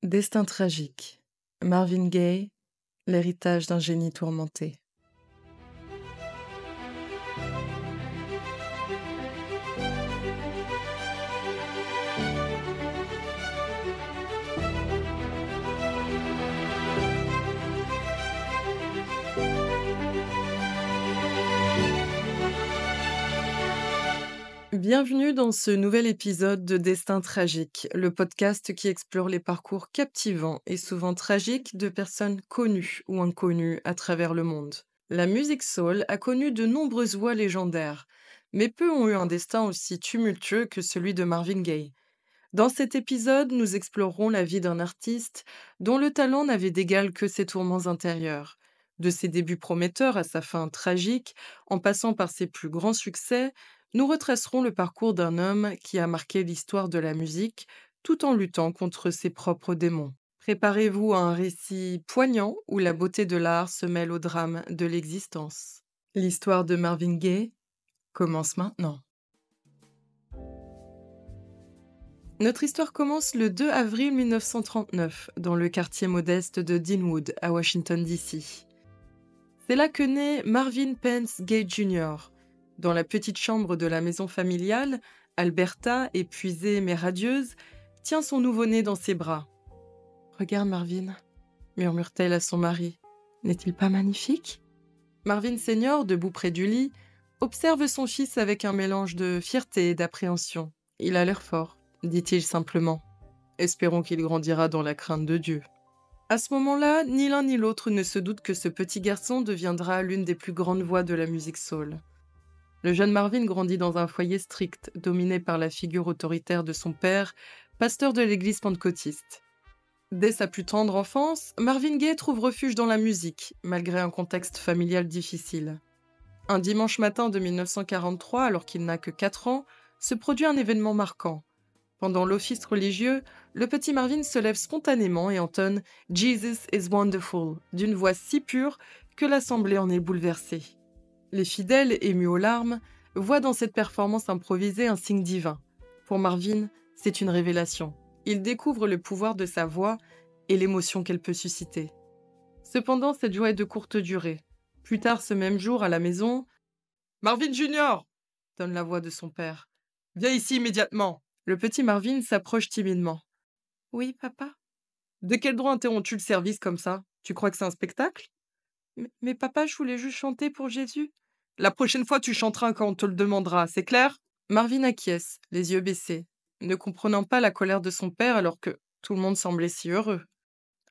Destin tragique. Marvin Gaye, l'héritage d'un génie tourmenté. Bienvenue dans ce nouvel épisode de Destin tragique, le podcast qui explore les parcours captivants et souvent tragiques de personnes connues ou inconnues à travers le monde. La musique soul a connu de nombreuses voix légendaires, mais peu ont eu un destin aussi tumultueux que celui de Marvin Gaye. Dans cet épisode, nous explorerons la vie d'un artiste dont le talent n'avait d'égal que ses tourments intérieurs. De ses débuts prometteurs à sa fin tragique, en passant par ses plus grands succès, nous retracerons le parcours d'un homme qui a marqué l'histoire de la musique tout en luttant contre ses propres démons. Préparez-vous à un récit poignant où la beauté de l'art se mêle au drame de l'existence. L'histoire de Marvin Gaye commence maintenant. Notre histoire commence le 2 avril 1939, dans le quartier modeste de Deanwood, à Washington, D.C. C'est là que naît Marvin Pence Gaye Jr. Dans la petite chambre de la maison familiale, Alberta, épuisée mais radieuse, tient son nouveau-né dans ses bras. « Regarde Marvin, » murmure-t-elle à son mari. « N'est-il pas magnifique ?» Marvin Senior, debout près du lit, observe son fils avec un mélange de fierté et d'appréhension. « Il a l'air fort, » dit-il simplement. « Espérons qu'il grandira dans la crainte de Dieu. » À ce moment-là, ni l'un ni l'autre ne se doute que ce petit garçon deviendra l'une des plus grandes voix de la musique soul. Le jeune Marvin grandit dans un foyer strict, dominé par la figure autoritaire de son père, pasteur de l'église pentecôtiste. Dès sa plus tendre enfance, Marvin Gaye trouve refuge dans la musique, malgré un contexte familial difficile. Un dimanche matin de 1943, alors qu'il n'a que 4 ans, se produit un événement marquant. Pendant l'office religieux, le petit Marvin se lève spontanément et entonne « Jesus is wonderful » d'une voix si pure que l'assemblée en est bouleversée. Les fidèles, émus aux larmes, voient dans cette performance improvisée un signe divin. Pour Marvin, c'est une révélation. Il découvre le pouvoir de sa voix et l'émotion qu'elle peut susciter. Cependant, cette joie est de courte durée. Plus tard ce même jour, à la maison, « Marvin Junior !» donne la voix de son père. « Viens ici immédiatement !» Le petit Marvin s'approche timidement. « Oui, papa ?»« De quel droit interromps-tu le service comme ça ? Tu crois que c'est un spectacle ?»« Mais papa, je voulais juste chanter pour Jésus. » « La prochaine fois, tu chanteras quand on te le demandera, c'est clair ?» Marvin acquiesce, les yeux baissés, ne comprenant pas la colère de son père alors que tout le monde semblait si heureux.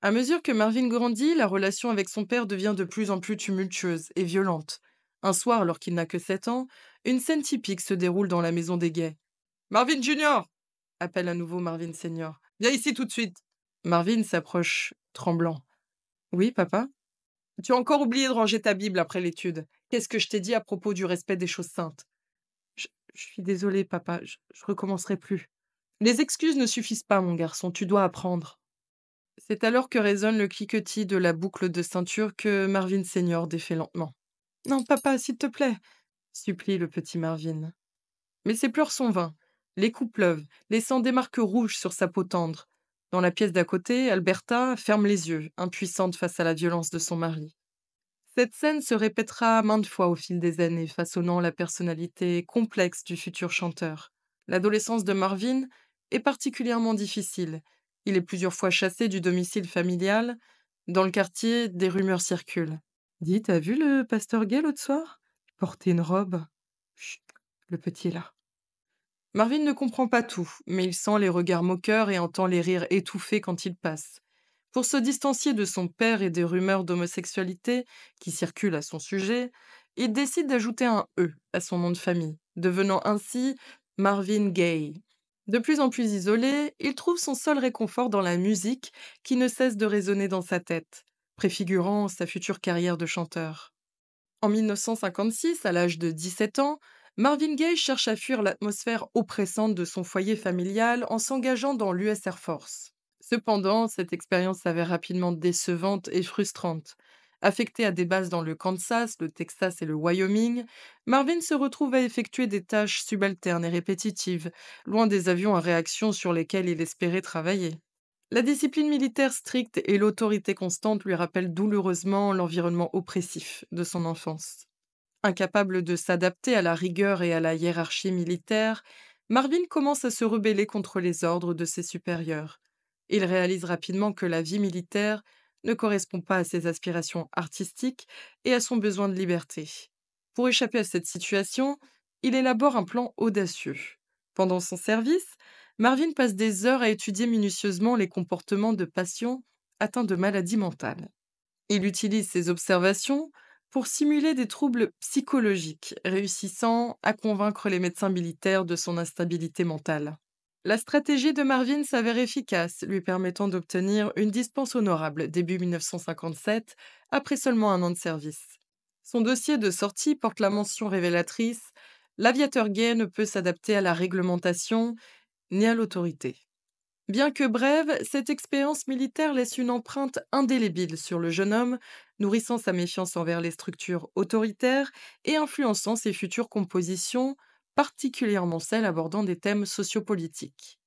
À mesure que Marvin grandit, la relation avec son père devient de plus en plus tumultueuse et violente. Un soir, alors qu'il n'a que 7 ans, une scène typique se déroule dans la maison des Gays. « Marvin Junior !» appelle à nouveau Marvin Senior. « Viens ici tout de suite !» Marvin s'approche, tremblant. « Oui, papa ?» « Tu as encore oublié de ranger ta Bible après l'étude. Qu'est-ce que je t'ai dit à propos du respect des choses saintes ? » Je suis désolée, papa, je recommencerai plus. « Les excuses ne suffisent pas, mon garçon, tu dois apprendre. » C'est alors que résonne le cliquetis de la boucle de ceinture que Marvin Senior défait lentement. « Non, papa, s'il te plaît !» supplie le petit Marvin. Mais ses pleurs sont vains. Les coups pleuvent, laissant des marques rouges sur sa peau tendre. Dans la pièce d'à côté, Alberta ferme les yeux, impuissante face à la violence de son mari. Cette scène se répétera maintes fois au fil des années, façonnant la personnalité complexe du futur chanteur. L'adolescence de Marvin est particulièrement difficile. Il est plusieurs fois chassé du domicile familial. Dans le quartier, des rumeurs circulent. « Dis, t'as vu le pasteur Gay l'autre soir ? Il portait une robe. » Chut, le petit est là. Marvin ne comprend pas tout, mais il sent les regards moqueurs et entend les rires étouffés quand il passe. Pour se distancier de son père et des rumeurs d'homosexualité qui circulent à son sujet, il décide d'ajouter un « E » à son nom de famille, devenant ainsi Marvin Gaye. De plus en plus isolé, il trouve son seul réconfort dans la musique qui ne cesse de résonner dans sa tête, préfigurant sa future carrière de chanteur. En 1956, à l'âge de 17 ans, Marvin Gaye cherche à fuir l'atmosphère oppressante de son foyer familial en s'engageant dans l'US Air Force. Cependant, cette expérience s'avère rapidement décevante et frustrante. Affecté à des bases dans le Kansas, le Texas et le Wyoming, Marvin se retrouve à effectuer des tâches subalternes et répétitives, loin des avions à réaction sur lesquels il espérait travailler. La discipline militaire stricte et l'autorité constante lui rappellent douloureusement l'environnement oppressif de son enfance. Incapable de s'adapter à la rigueur et à la hiérarchie militaire, Marvin commence à se rebeller contre les ordres de ses supérieurs. Il réalise rapidement que la vie militaire ne correspond pas à ses aspirations artistiques et à son besoin de liberté. Pour échapper à cette situation, il élabore un plan audacieux. Pendant son service, Marvin passe des heures à étudier minutieusement les comportements de patients atteints de maladies mentales. Il utilise ces observations pour simuler des troubles psychologiques, réussissant à convaincre les médecins militaires de son instabilité mentale. La stratégie de Marvin s'avère efficace, lui permettant d'obtenir une dispense honorable début 1957, après seulement un an de service. Son dossier de sortie porte la mention révélatrice: l'aviateur gay ne peut s'adapter à la réglementation ni à l'autorité. Bien que brève, cette expérience militaire laisse une empreinte indélébile sur le jeune homme, nourrissant sa méfiance envers les structures autoritaires et influençant ses futures compositions, particulièrement celles abordant des thèmes sociopolitiques.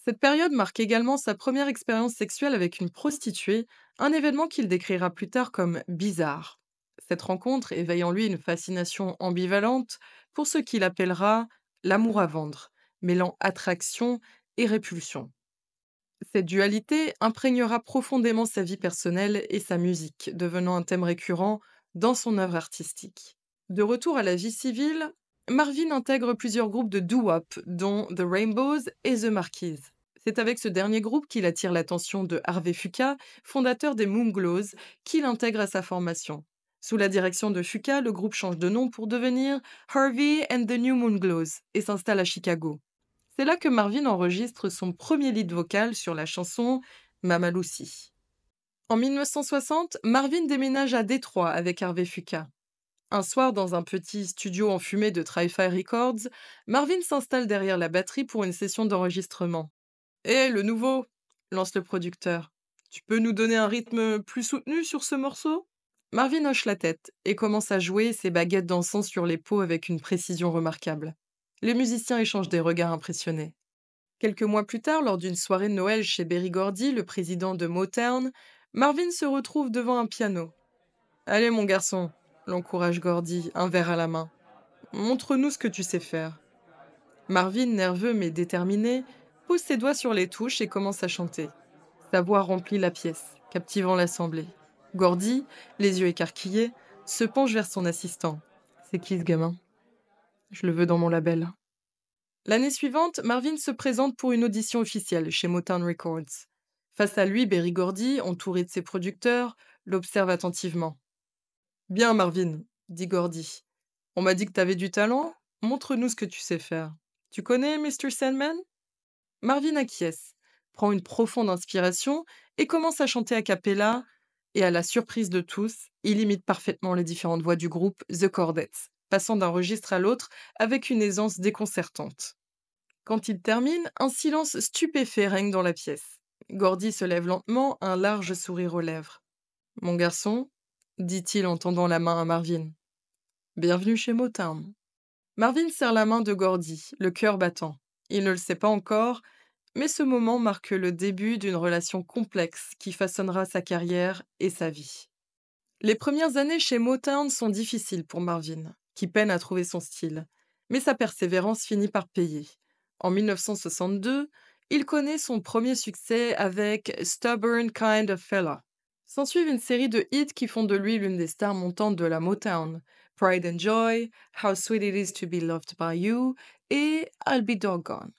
Cette période marque également sa première expérience sexuelle avec une prostituée, un événement qu'il décrira plus tard comme bizarre. Cette rencontre éveille en lui une fascination ambivalente pour ce qu'il appellera l'amour à vendre, mêlant attraction et répulsion. Cette dualité imprégnera profondément sa vie personnelle et sa musique, devenant un thème récurrent dans son œuvre artistique. De retour à la vie civile, Marvin intègre plusieurs groupes de doo-wop, dont The Rainbows et The Marquis. C'est avec ce dernier groupe qu'il attire l'attention de Harvey Fuqua, fondateur des Moonglows, qu'il intègre à sa formation. Sous la direction de Fuqua, le groupe change de nom pour devenir Harvey and the New Moonglows et s'installe à Chicago. C'est là que Marvin enregistre son premier lead vocal sur la chanson Mama Lucy. En 1960, Marvin déménage à Détroit avec Harvey Fuqua. Un soir, dans un petit studio enfumé de Tri-Fi Records, Marvin s'installe derrière la batterie pour une session d'enregistrement. Hé, le nouveau, lance le producteur. Tu peux nous donner un rythme plus soutenu sur ce morceau? Marvin hoche la tête et commence à jouer ses baguettes d'encens sur les pots avec une précision remarquable. Les musiciens échangent des regards impressionnés. Quelques mois plus tard, lors d'une soirée de Noël chez Berry Gordy, le président de Motown, Marvin se retrouve devant un piano. Allez, mon garçon, l'encourage Gordy, un verre à la main. Montre-nous ce que tu sais faire. Marvin, nerveux mais déterminé, pose ses doigts sur les touches et commence à chanter. Sa voix remplit la pièce, captivant l'assemblée. Gordy, les yeux écarquillés, se penche vers son assistant. C'est qui ce gamin? Je le veux dans mon label. L'année suivante, Marvin se présente pour une audition officielle chez Motown Records. Face à lui, Berry Gordy, entouré de ses producteurs, l'observe attentivement. Bien, Marvin, dit Gordy. On m'a dit que t'avais du talent. Montre-nous ce que tu sais faire. Tu connais Mr. Sandman? Marvin acquiesce, prend une profonde inspiration et commence à chanter a cappella. Et à la surprise de tous, il imite parfaitement les différentes voix du groupe The Chordettes, passant d'un registre à l'autre avec une aisance déconcertante. Quand il termine, un silence stupéfait règne dans la pièce. Gordy se lève lentement, un large sourire aux lèvres. Mon garçon, dit-il en tendant la main à Marvin. Bienvenue chez Motown. Marvin serre la main de Gordy, le cœur battant. Il ne le sait pas encore, mais ce moment marque le début d'une relation complexe qui façonnera sa carrière et sa vie. Les premières années chez Motown sont difficiles pour Marvin, qui peine à trouver son style, mais sa persévérance finit par payer. En 1962, il connaît son premier succès avec Stubborn Kind of Fella. S'ensuivent une série de hits qui font de lui l'une des stars montantes de la Motown: Pride and Joy, How Sweet It Is to Be Loved by You et I'll Be Doggone.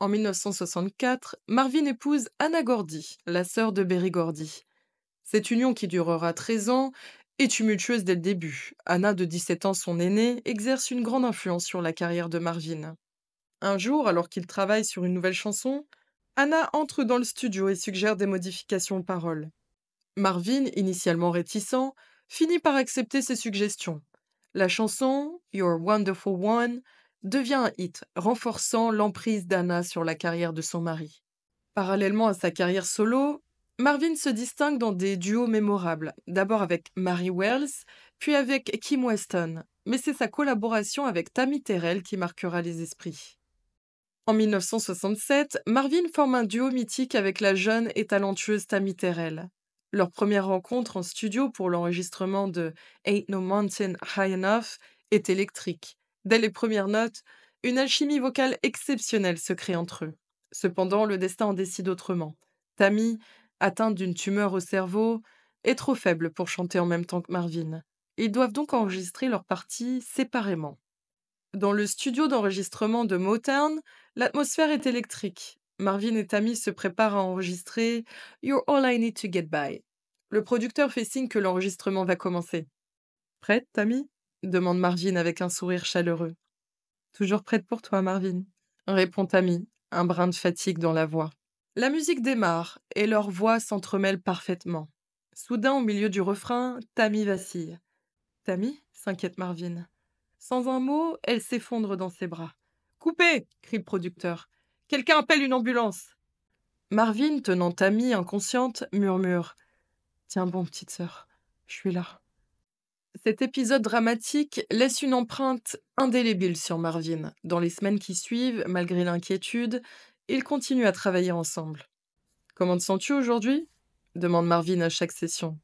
En 1964, Marvin épouse Anna Gordy, la sœur de Berry Gordy. Cette union, qui durera 13 ans, est tumultueuse dès le début. Anna, de 17 ans, son aînée, exerce une grande influence sur la carrière de Marvin. Un jour, alors qu'il travaille sur une nouvelle chanson, Anna entre dans le studio et suggère des modifications aux paroles. Marvin, initialement réticent, finit par accepter ses suggestions. La chanson You're Wonderful One devient un hit, renforçant l'emprise d'Anna sur la carrière de son mari. Parallèlement à sa carrière solo, Marvin se distingue dans des duos mémorables, d'abord avec Mary Wells, puis avec Kim Weston, mais c'est sa collaboration avec Tammy Terrell qui marquera les esprits. En 1967, Marvin forme un duo mythique avec la jeune et talentueuse Tammy Terrell. Leur première rencontre en studio pour l'enregistrement de Ain't No Mountain High Enough est électrique. Dès les premières notes, une alchimie vocale exceptionnelle se crée entre eux. Cependant, le destin en décide autrement. Tammy, atteinte d'une tumeur au cerveau, est trop faible pour chanter en même temps que Marvin. Ils doivent donc enregistrer leurs parties séparément. Dans le studio d'enregistrement de Motown, l'atmosphère est électrique. Marvin et Tammy se préparent à enregistrer You're All I Need to Get By. Le producteur fait signe que l'enregistrement va commencer. Prête, Tammy demande Marvin avec un sourire chaleureux. Toujours prête pour toi, Marvin, répond Tammy, un brin de fatigue dans la voix. La musique démarre et leurs voix s'entremêlent parfaitement. Soudain, au milieu du refrain, Tammy vacille. Tammy s'inquiète Marvin. Sans un mot, elle s'effondre dans ses bras. Coupez crie le producteur. Quelqu'un appelle une ambulance. Marvin, tenant Tammy inconsciente, murmure. Tiens bon, petite sœur, je suis là. Cet épisode dramatique laisse une empreinte indélébile sur Marvin. Dans les semaines qui suivent, malgré l'inquiétude, ils continuent à travailler ensemble. Comment te sens-tu aujourd'hui demande Marvin à chaque session.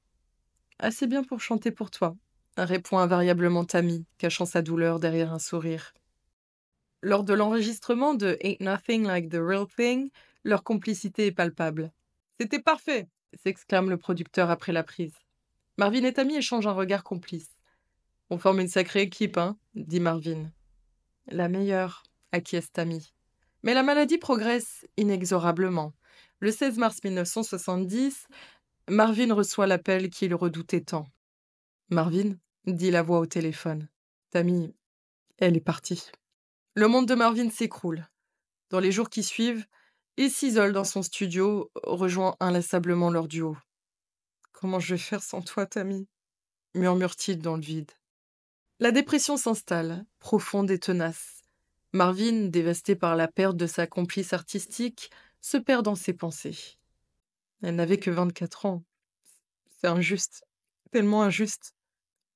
Assez bien pour chanter pour toi, répond invariablement Tammy, cachant sa douleur derrière un sourire. Lors de l'enregistrement de Ain't Nothing Like the Real Thing, leur complicité est palpable. C'était parfait s'exclame le producteur après la prise. Marvin et Tammy échangent un regard complice. On forme une sacrée équipe, hein dit Marvin. La meilleure, acquiesce Tammy. Mais la maladie progresse inexorablement. Le 16 mars 1970, Marvin reçoit l'appel qu'il redoutait tant. Marvin, dit la voix au téléphone. Tammy, elle est partie. Le monde de Marvin s'écroule. Dans les jours qui suivent, il s'isole dans son studio, rejoint inlassablement leur duo. Comment je vais faire sans toi, Tammy murmure-t-il dans le vide. La dépression s'installe, profonde et tenace. Marvin, dévasté par la perte de sa complice artistique, se perd dans ses pensées. Elle n'avait que 24 ans. C'est injuste, tellement injuste.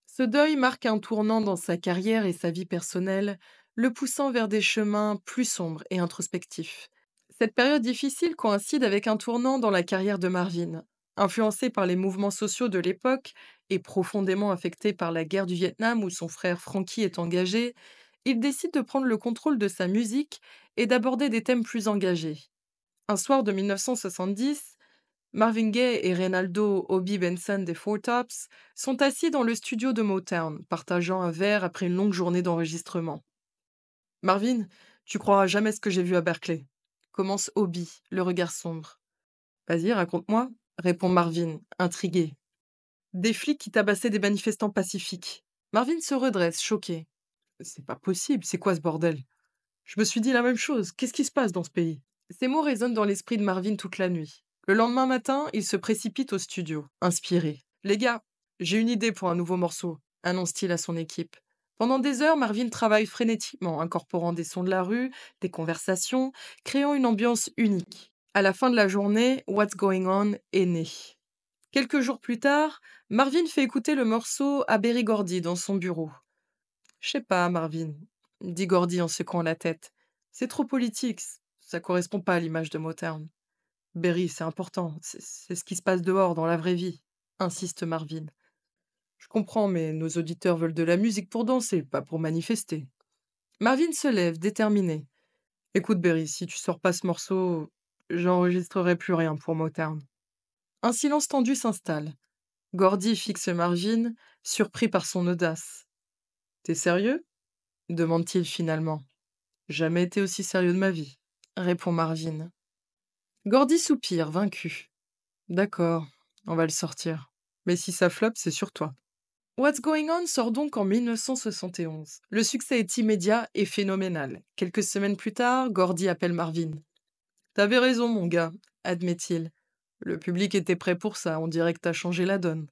Ce deuil marque un tournant dans sa carrière et sa vie personnelle, le poussant vers des chemins plus sombres et introspectifs. Cette période difficile coïncide avec un tournant dans la carrière de Marvin. Influencé par les mouvements sociaux de l'époque et profondément affecté par la guerre du Vietnam où son frère Frankie est engagé, il décide de prendre le contrôle de sa musique et d'aborder des thèmes plus engagés. Un soir de 1970, Marvin Gaye et Reynaldo Obi Benson des Four Tops sont assis dans le studio de Motown, partageant un verre après une longue journée d'enregistrement. Marvin, tu croiras jamais ce que j'ai vu à Berkeley, commence Obi, le regard sombre. Vas-y, raconte-moi, répond Marvin, intrigué. Des flics qui tabassaient des manifestants pacifiques. Marvin se redresse, choqué. C'est pas possible, c'est quoi ce bordel? Je me suis dit la même chose, qu'est-ce qui se passe dans ce pays? Ces mots résonnent dans l'esprit de Marvin toute la nuit. Le lendemain matin, il se précipite au studio, inspiré. Les gars, j'ai une idée pour un nouveau morceau, annonce-t-il à son équipe. Pendant des heures, Marvin travaille frénétiquement, incorporant des sons de la rue, des conversations, créant une ambiance unique. À la fin de la journée, What's Going On est né. Quelques jours plus tard, Marvin fait écouter le morceau à Berry Gordy dans son bureau. Je sais pas, Marvin, dit Gordy en secouant la tête. C'est trop politique, ça correspond pas à l'image de Motown. Berry, c'est important, c'est ce qui se passe dehors, dans la vraie vie, insiste Marvin. Je comprends, mais nos auditeurs veulent de la musique pour danser, pas pour manifester. Marvin se lève, déterminé. Écoute, Berry, si tu sors pas ce morceau, j'enregistrerai plus rien pour Motown. Un silence tendu s'installe. Gordy fixe Marvin, surpris par son audace. T'es sérieux demande-t-il finalement. Jamais été aussi sérieux de ma vie, répond Marvin. Gordy soupire, vaincu. D'accord, on va le sortir. Mais si ça floppe, c'est sur toi. What's Going On sort donc en 1971. Le succès est immédiat et phénoménal. Quelques semaines plus tard, Gordy appelle Marvin. T'avais raison, mon gars, admet-il. Le public était prêt pour ça, on dirait que t'as changé la donne.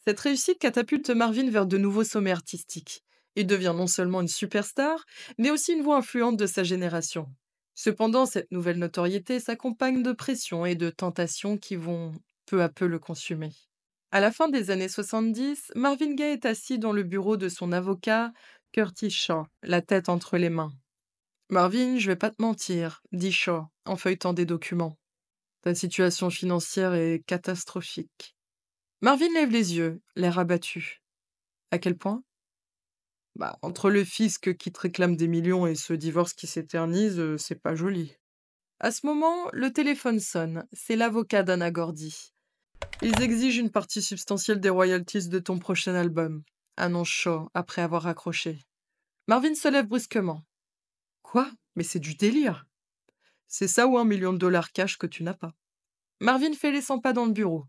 Cette réussite catapulte Marvin vers de nouveaux sommets artistiques. Il devient non seulement une superstar, mais aussi une voix influente de sa génération. Cependant, cette nouvelle notoriété s'accompagne de pressions et de tentations qui vont peu à peu le consumer. À la fin des années 70, Marvin Gaye est assis dans le bureau de son avocat, Curtis Shaw, la tête entre les mains. Marvin, je vais pas te mentir, dit Shaw en feuilletant des documents. Ta situation financière est catastrophique. Marvin lève les yeux, l'air abattu. À quel point? Bah, entre le fisc qui te réclame des millions et ce divorce qui s'éternise, c'est pas joli. À ce moment, le téléphone sonne. C'est l'avocat d'Anna Gordy. Ils exigent une partie substantielle des royalties de ton prochain album, annonce Shaw après avoir raccroché. Marvin se lève brusquement. Quoi? Mais c'est du délire. C'est ça ou 1 million de dollars cash que tu n'as pas. Marvin fait les 100 pas dans le bureau.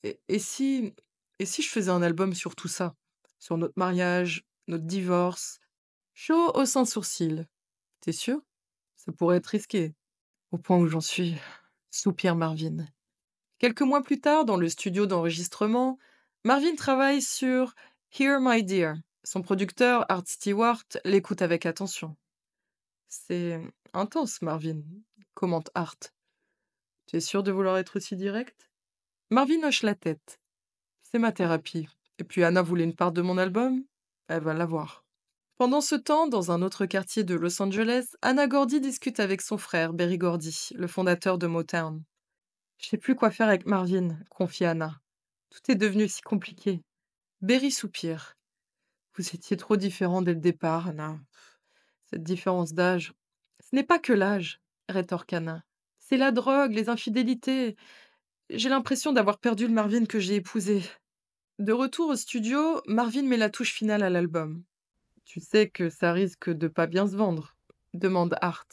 Et si je faisais un album sur tout ça? Sur notre mariage, notre divorce? Shaw hausse un sourcil. T'es sûr? Ça pourrait être risqué. Au point où j'en suis, soupire Marvin. Quelques mois plus tard, dans le studio d'enregistrement, Marvin travaille sur Here My Dear. Son producteur, Art Stewart, l'écoute avec attention. C'est intense, Marvin, commente Art. Tu es sûr de vouloir être aussi direct? Marvin hoche la tête. C'est ma thérapie. Et puis Anna voulait une part de mon album? Elle va l'avoir. Pendant ce temps, dans un autre quartier de Los Angeles, Anna Gordy discute avec son frère, Berry Gordy, le fondateur de Motown. Je sais plus quoi faire avec Marvin, confie Anna. Tout est devenu si compliqué. Berry soupire. Vous étiez trop différents dès le départ, Anna. Cette différence d'âge. Ce n'est pas que l'âge, rétorque Anna. C'est la drogue, les infidélités. J'ai l'impression d'avoir perdu le Marvin que j'ai épousé. De retour au studio, Marvin met la touche finale à l'album. Tu sais que ça risque de pas bien se vendre, demande Art.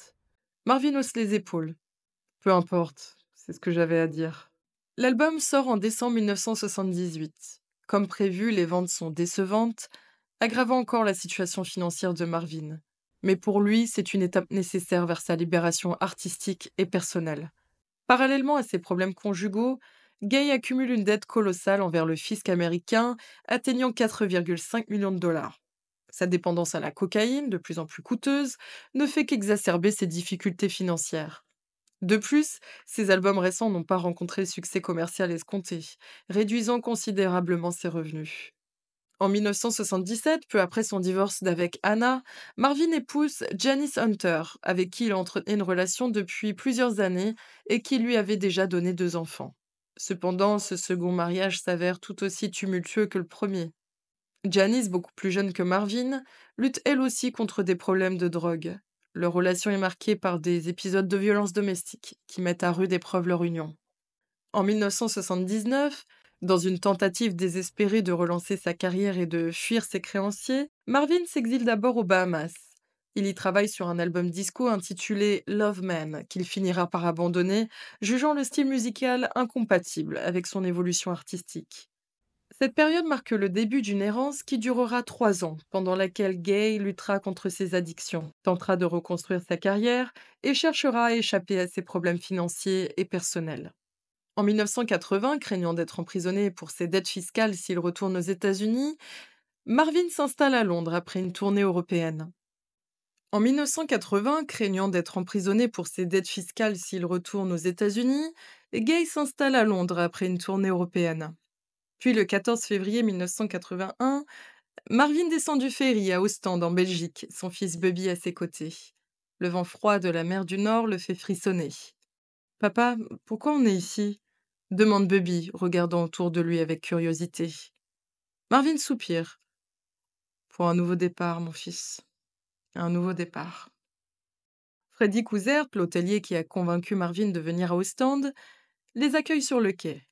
Marvin hausse les épaules. Peu importe, c'est ce que j'avais à dire. L'album sort en décembre 1978. Comme prévu, les ventes sont décevantes, aggravant encore la situation financière de Marvin. Mais pour lui, c'est une étape nécessaire vers sa libération artistique et personnelle. Parallèlement à ses problèmes conjugaux, Gay accumule une dette colossale envers le fisc américain, atteignant 4,5 millions de dollars. Sa dépendance à la cocaïne, de plus en plus coûteuse, ne fait qu'exacerber ses difficultés financières. De plus, ses albums récents n'ont pas rencontré le succès commercial escompté, réduisant considérablement ses revenus. En 1977, peu après son divorce d'avec Anna, Marvin épouse Janice Hunter, avec qui il entretenait une relation depuis plusieurs années et qui lui avait déjà donné 2 enfants. Cependant, ce second mariage s'avère tout aussi tumultueux que le premier. Janice, beaucoup plus jeune que Marvin, lutte elle aussi contre des problèmes de drogue. Leur relation est marquée par des épisodes de violence domestique qui mettent à rude épreuve leur union. En 1979, dans une tentative désespérée de relancer sa carrière et de fuir ses créanciers, Marvin s'exile d'abord aux Bahamas. Il y travaille sur un album disco intitulé Love Man, qu'il finira par abandonner, jugeant le style musical incompatible avec son évolution artistique. Cette période marque le début d'une errance qui durera 3 ans, pendant laquelle Gay luttera contre ses addictions, tentera de reconstruire sa carrière et cherchera à échapper à ses problèmes financiers et personnels. En 1980, craignant d'être emprisonné pour ses dettes fiscales s'il retourne aux États-Unis, Marvin s'installe à Londres après une tournée européenne. En 1980, craignant d'être emprisonné pour ses dettes fiscales s'il retourne aux États-Unis, Gay s'installe à Londres après une tournée européenne. Puis le 14 février 1981, Marvin descend du ferry à Ostende en Belgique, son fils Bubby à ses côtés. Le vent froid de la mer du Nord le fait frissonner. Papa, pourquoi on est ici? Demande Bubby, regardant autour de lui avec curiosité. Marvin soupire. Pour un nouveau départ, mon fils. Un nouveau départ. Freddy Couzert, l'hôtelier qui a convaincu Marvin de venir à Ostende, les accueille sur le quai.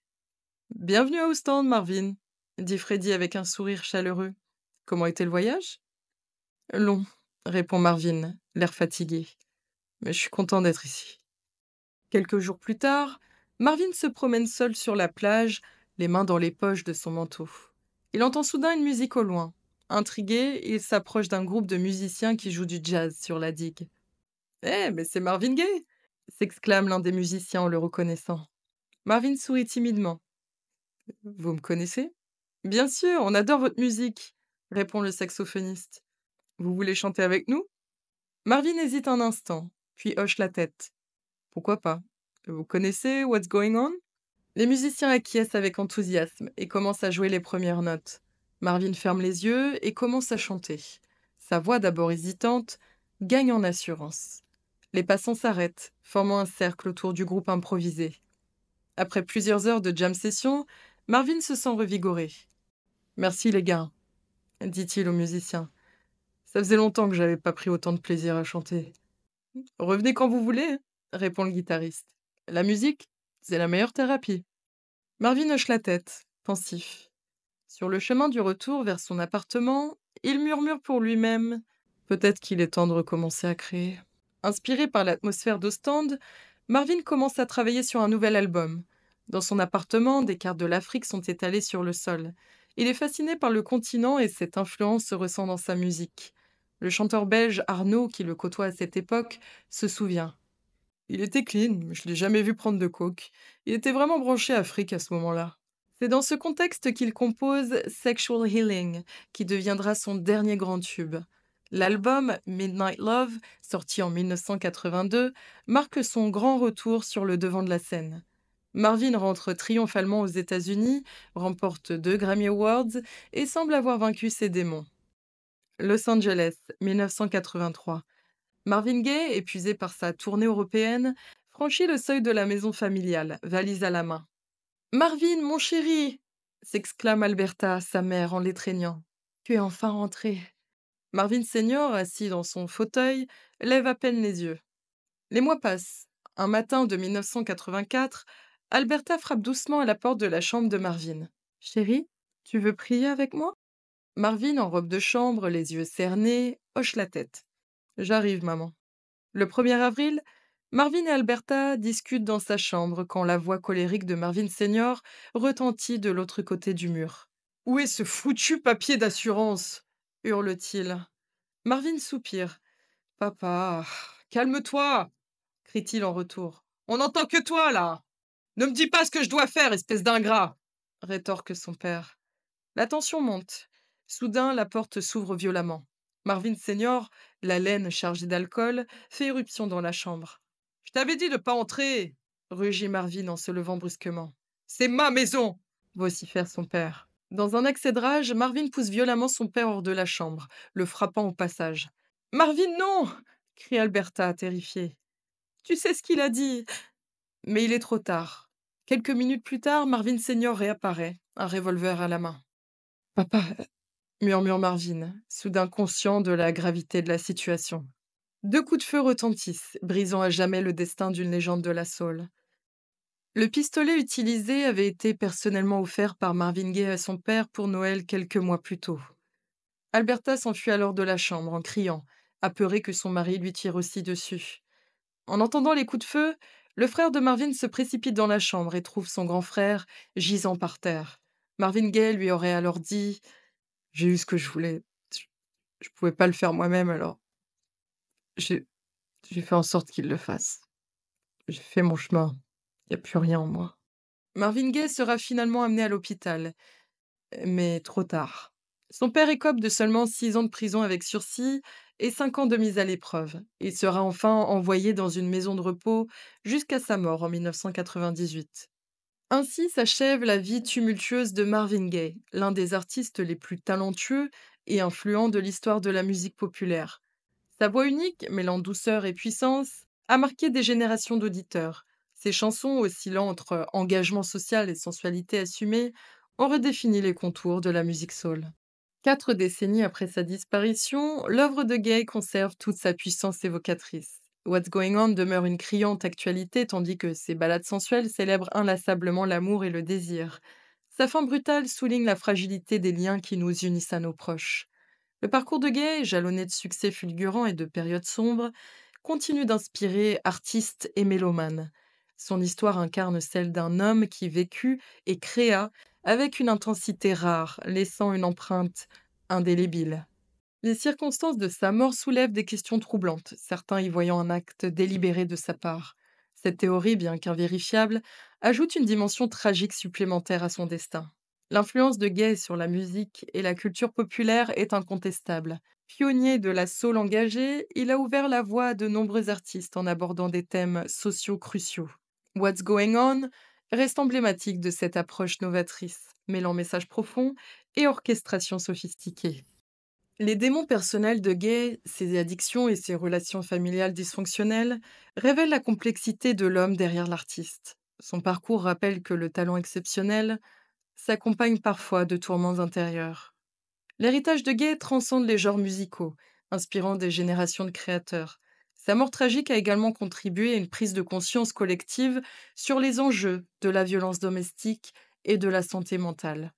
Bienvenue à Ostende, Marvin, dit Freddy avec un sourire chaleureux. Comment était le voyage? Long, répond Marvin, l'air fatigué. Mais je suis content d'être ici. Quelques jours plus tard, Marvin se promène seul sur la plage, les mains dans les poches de son manteau. Il entend soudain une musique au loin. Intrigué, il s'approche d'un groupe de musiciens qui jouent du jazz sur la digue. Mais c'est Marvin Gaye! S'exclame l'un des musiciens en le reconnaissant. Marvin sourit timidement. Vous me connaissez? Bien sûr, on adore votre musique, répond le saxophoniste. Vous voulez chanter avec nous? Marvin hésite un instant, puis hoche la tête. Pourquoi pas? Vous connaissez What's Going On? Les musiciens acquiescent avec enthousiasme et commencent à jouer les premières notes. Marvin ferme les yeux et commence à chanter. Sa voix, d'abord hésitante, gagne en assurance. Les passants s'arrêtent, formant un cercle autour du groupe improvisé. Après plusieurs heures de jam session, Marvin se sent revigoré. Merci les gars, dit-il aux musiciens. Ça faisait longtemps que j'avais pas pris autant de plaisir à chanter. Revenez quand vous voulez, répond le guitariste. La musique, c'est la meilleure thérapie. Marvin hoche la tête, pensif. Sur le chemin du retour vers son appartement, il murmure pour lui-même. Peut-être qu'il est temps de recommencer à créer. Inspiré par l'atmosphère d'Ostende, Marvin commence à travailler sur un nouvel album. Dans son appartement, des cartes de l'Afrique sont étalées sur le sol. Il est fasciné par le continent et cette influence se ressent dans sa musique. Le chanteur belge Arnaud, qui le côtoie à cette époque, se souvient. Il était clean, je l'ai jamais vu prendre de coke. Il était vraiment branché Afrique à ce moment-là. C'est dans ce contexte qu'il compose Sexual Healing, qui deviendra son dernier grand tube. L'album Midnight Love, sorti en 1982, marque son grand retour sur le devant de la scène. Marvin rentre triomphalement aux États-Unis, remporte 2 Grammy Awards et semble avoir vaincu ses démons. Los Angeles, 1983. Marvin Gaye, épuisé par sa tournée européenne, franchit le seuil de la maison familiale, valise à la main. Marvin, mon chéri s'exclame Alberta, sa mère, en l'étreignant. Tu es enfin rentré. Marvin Senior, assis dans son fauteuil, lève à peine les yeux. Les mois passent. Un matin de 1984, Alberta frappe doucement à la porte de la chambre de Marvin. Chéri, tu veux prier avec moi? Marvin, en robe de chambre, les yeux cernés, hoche la tête. J'arrive, maman. Le 1er avril, Marvin et Alberta discutent dans sa chambre quand la voix colérique de Marvin Senior retentit de l'autre côté du mur. Où est ce foutu papier d'assurance? Hurle-t-il. Marvin soupire. Papa, calme-toi, crie-t-il en retour. On n'entend que toi, là. Ne me dis pas ce que je dois faire, espèce d'ingrat, rétorque son père. La tension monte. Soudain, la porte s'ouvre violemment. Marvin Senior, la laine chargée d'alcool, fait éruption dans la chambre. Je t'avais dit de ne pas entrer, rugit Marvin en se levant brusquement. C'est ma maison, vocifère son père. Dans un accès de rage, Marvin pousse violemment son père hors de la chambre, le frappant au passage. Marvin, non crie Alberta, terrifiée. Tu sais ce qu'il a dit. Mais il est trop tard. Quelques minutes plus tard, Marvin Senior réapparaît, un revolver à la main. Papa, murmure Marvin, soudain conscient de la gravité de la situation. 2 coups de feu retentissent, brisant à jamais le destin d'une légende de la soul. Le pistolet utilisé avait été personnellement offert par Marvin Gaye à son père pour Noël quelques mois plus tôt. Alberta s'enfuit alors de la chambre en criant, apeurée que son mari lui tire aussi dessus. En entendant les coups de feu, le frère de Marvin se précipite dans la chambre et trouve son grand frère gisant par terre. Marvin Gaye lui aurait alors dit « J'ai eu ce que je voulais. Je pouvais pas le faire moi-même, alors j'ai j'ai fait en sorte qu'il le fasse. J'ai fait mon chemin. Il y a plus rien en moi. » Marvin Gaye sera finalement amené à l'hôpital, mais trop tard. Son père écope de seulement 6 ans de prison avec sursis et 5 ans de mise à l'épreuve. Il sera enfin envoyé dans une maison de repos jusqu'à sa mort en 1998. Ainsi s'achève la vie tumultueuse de Marvin Gaye, l'un des artistes les plus talentueux et influents de l'histoire de la musique populaire. Sa voix unique, mêlant douceur et puissance, a marqué des générations d'auditeurs. Ses chansons, oscillant entre engagement social et sensualité assumée, ont redéfini les contours de la musique soul. 4 décennies après sa disparition, l'œuvre de Gaye conserve toute sa puissance évocatrice. What's Going On demeure une criante actualité tandis que ses ballades sensuelles célèbrent inlassablement l'amour et le désir. Sa fin brutale souligne la fragilité des liens qui nous unissent à nos proches. Le parcours de Gay, jalonné de succès fulgurants et de périodes sombres, continue d'inspirer artistes et mélomanes. Son histoire incarne celle d'un homme qui vécut et créa avec une intensité rare, laissant une empreinte indélébile. Les circonstances de sa mort soulèvent des questions troublantes, certains y voyant un acte délibéré de sa part. Cette théorie, bien qu'invérifiable, ajoute une dimension tragique supplémentaire à son destin. L'influence de Gay sur la musique et la culture populaire est incontestable. Pionnier de la soul engagée, il a ouvert la voie à de nombreux artistes en abordant des thèmes sociaux cruciaux. What's Going On reste emblématique de cette approche novatrice, mêlant message profond et orchestration sophistiquée. Les démons personnels de Gay, ses addictions et ses relations familiales dysfonctionnelles révèlent la complexité de l'homme derrière l'artiste. Son parcours rappelle que le talent exceptionnel s'accompagne parfois de tourments intérieurs. L'héritage de Gay transcende les genres musicaux, inspirant des générations de créateurs. Sa mort tragique a également contribué à une prise de conscience collective sur les enjeux de la violence domestique et de la santé mentale.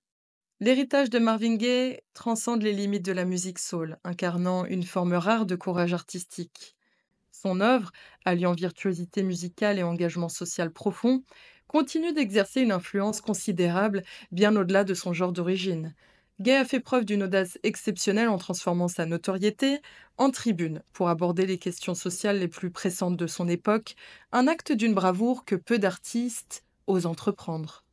L'héritage de Marvin Gaye transcende les limites de la musique soul, incarnant une forme rare de courage artistique. Son œuvre, alliant virtuosité musicale et engagement social profond, continue d'exercer une influence considérable bien au-delà de son genre d'origine. Gay a fait preuve d'une audace exceptionnelle en transformant sa notoriété en tribune pour aborder les questions sociales les plus pressantes de son époque, un acte d'une bravoure que peu d'artistes osent entreprendre.